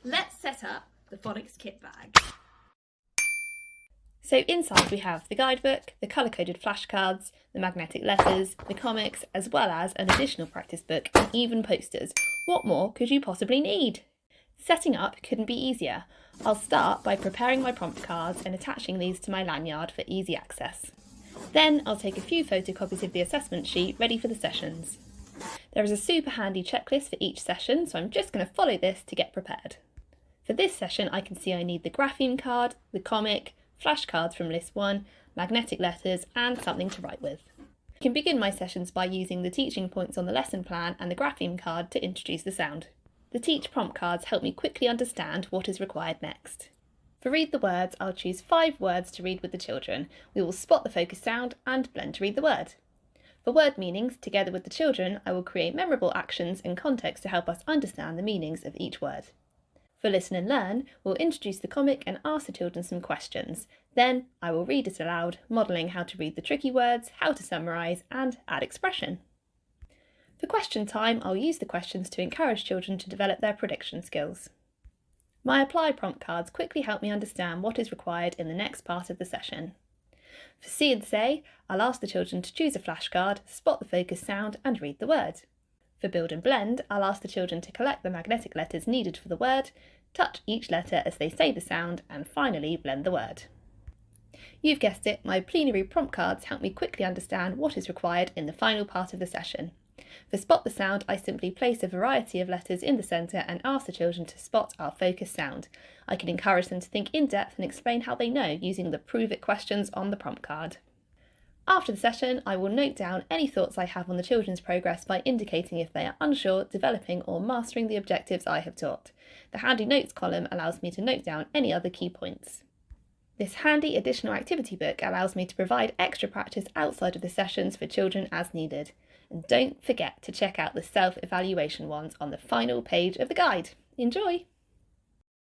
Let's set up the Phonics Kit Bag. So inside we have the guidebook, the colour-coded flashcards, the magnetic letters, the comics, as well as an additional practice book and even posters. What more could you possibly need? Setting up couldn't be easier. I'll start by preparing my prompt cards and attaching these to my lanyard for easy access. Then I'll take a few photocopies of the assessment sheet ready for the sessions. There is a super handy checklist for each session, so I'm just going to follow this to get prepared. For this session I can see I need the grapheme card, the comic, flashcards from list 1, magnetic letters and something to write with. I can begin my sessions by using the teaching points on the lesson plan and the grapheme card to introduce the sound. The teach prompt cards help me quickly understand what is required next. For read the words, I'll choose 5 words to read with the children. We will spot the focus sound and blend to read the word. For word meanings, together with the children, I will create memorable actions and context to help us understand the meanings of each word. For listen and learn, we'll introduce the comic and ask the children some questions. Then I will read it aloud, modelling how to read the tricky words, how to summarise and add expression. For question time, I'll use the questions to encourage children to develop their prediction skills. My apply prompt cards quickly help me understand what is required in the next part of the session. For see and say, I'll ask the children to choose a flashcard, spot the focus sound and read the word. For build and blend, I'll ask the children to collect the magnetic letters needed for the word, touch each letter as they say the sound, and finally blend the word. You've guessed it, my plenary prompt cards help me quickly understand what is required in the final part of the session. For spot the sound, I simply place a variety of letters in the centre and ask the children to spot our focus sound. I can encourage them to think in depth and explain how they know using the prove it questions on the prompt card. After the session, I will note down any thoughts I have on the children's progress by indicating if they are unsure, developing or mastering the objectives I have taught. The handy notes column allows me to note down any other key points. This handy additional activity book allows me to provide extra practice outside of the sessions for children as needed. And don't forget to check out the self-evaluation ones on the final page of the guide. Enjoy!